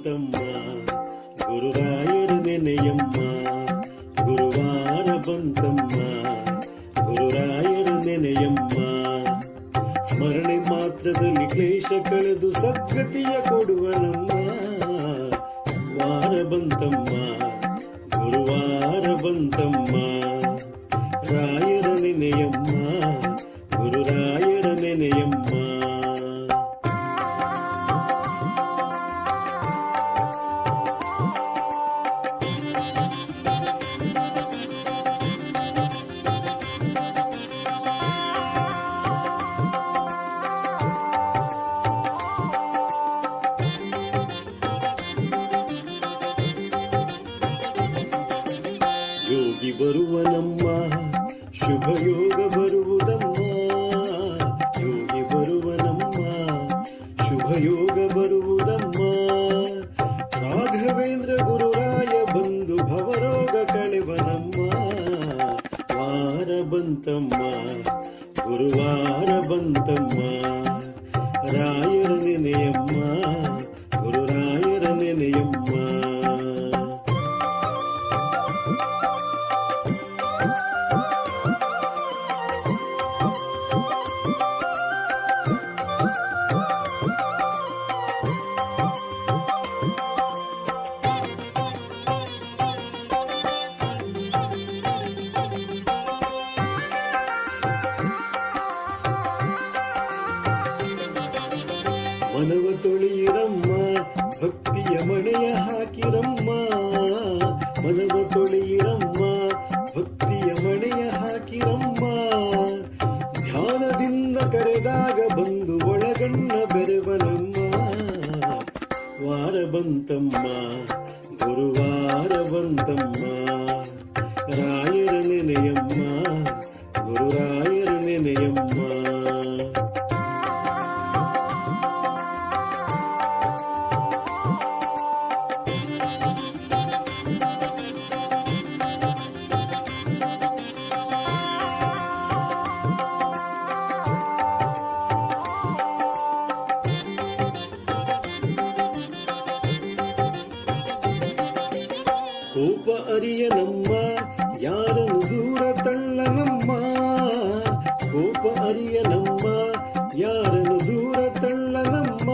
ಬಂತಮ್ಮ ಗುರುರಾಯರ ನೆನೆಯಮ್ಮ, ಗುರುವಾರ ಬಂತಮ್ಮ ಗುರುರಾಯರ ನೆನೆಯಮ್ಮ. ಸ್ಮರಣೆ ಮಾತ್ರದಲ್ಲಿ ಕ್ಲೇಶ ಕಳೆದು ಸದ್ಗತಿಯ ಕೊಡುವನಮ್ಮ. ವಾರ ಬಂತಮ್ಮ ಗುರುವಾರ ಬಂತಮ್ಮ, ರಾಯರ ನೆನೆಯಮ್ಮ ಗುರುರಾಯರ ನೆನೆಯಮ್ಮ. ಯೋಗಿ ಬರುವನಮ್ಮ ಶುಭ ಯೋಗ ಬರುವುದಮ್ಮ, ಯೋಗಿ ಬರುವನಮ್ಮ ಶುಭ ಯೋಗ ಬರುವುದಮ್ಮ. ರಾಘವೇಂದ್ರ ಗುರುರಾಯ ಬಂದು ಭವರೋಗ ಕಳೆವನಮ್ಮ. ವಾರ ಬಂತಮ್ಮ ಗುರುವಾರ ಬಂತಮ್ಮ, ರಾಯರ ನೆನೆಯಮ್ಮ ಗುರುರಾಯರ ನೆನೆಯಮ್ಮ. ಮನವ ತೊಳೆಯಿರಮ್ಮ ಭಕ್ತಿಯ ಮಣೆಯ ಹಾಕಿರಮ್ಮ, ಮನವ ತೊಳೆಯಿರಮ್ಮ ಭಕ್ತಿಯ ಮಣೆಯ ಹಾಕಿರಮ್ಮ. ಧ್ಯಾನದಿಂದ ಕರೆದಾಗ ಬಂದು ಒಳಗಣ್ಣ ಬೆರೆವನಮ್ಮ. ವಾರ ಬಂತಮ್ಮ ಗುರುವಾರ ಬಂತಮ್ಮ, ರಾಯರ ನೆನೆಯಮ್ಮ ಗುರುರಾಯರ ನೆನೆಯಮ್ಮ. ಕೋಪ ಅರಿಯನಮ್ಮ ಯಾರನ್ನು ದೂರ ತಳ್ಳನಮ್ಮ, ಕೋಪ ಅರಿಯನಮ್ಮ ಯಾರನ್ನು ದೂರ ತಳ್ಳನಮ್ಮ.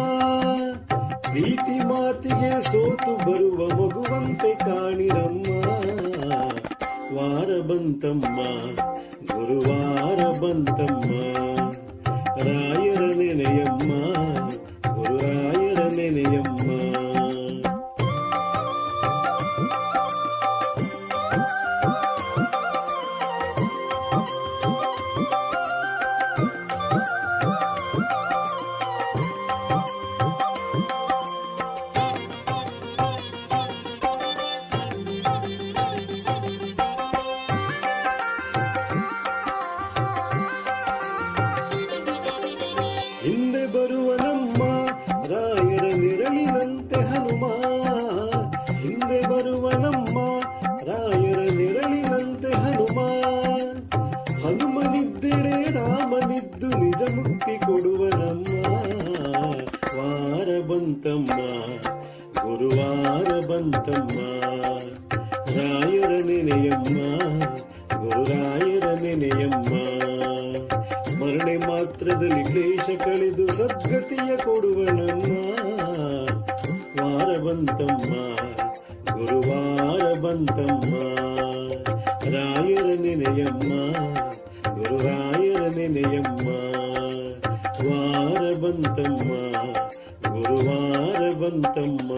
ಪ್ರೀತಿ ಮಾತಿಗೆ ಸೋತು ಬರುವ ಮಗುವಂತೆ ಕಾಣಿರಮ್ಮ. ವಾರ ಬಂತಮ್ಮ ಗುರುವಾರ ಬಂತಮ್ಮ, ರಾಯರ ನೆನೆಯಮ್ಮ ಗುರುರಾಯರ ನೆನೆಯಮ್ಮ. ಹಿಂದೆ ಬರುವನಮ್ಮ ರಾಯರ ನೆರಳಿನಂತೆ ಹನುಮ, ಹಿಂದೆ ಬರುವನಮ್ಮ ರಾಯರ ನೆರಳಿನಂತೆ ಹನುಮ. ಹನುಮನಿದ್ದೆಡೆ ರಾಮನಿದ್ದು ನಿಜ ಮುಕ್ತಿ ಕೊಡುವನಮ್ಮ. ವಾರ ಬಂತಮ್ಮ ಗುರುವಾರ ಬಂತಮ್ಮ, ರಾಯರ ನೆನೆಯಮ್ಮ ಗುರುರಾಯರ ನೆನೆಯಮ್ಮ. ಸ್ಮರಣೆ ಮಾತ್ರದಲ್ಲಿ ಕ್ಲೇಶ ಕಳೆದು ಸದ್ಗತಿಯ ಕೊಡುವನಮ್ಮ. ವಾರ ಬಂತಮ್ಮ ಗುರುವಾರ ಬಂತಮ್ಮ, ರಾಯರ ನೆನೆಯಮ್ಮ ಗುರುರಾಯರ ನೆನೆಯಮ್ಮ. ವಾರ ಬಂತಮ್ಮ ಗುರುವಾರ ಬಂತಮ್ಮ.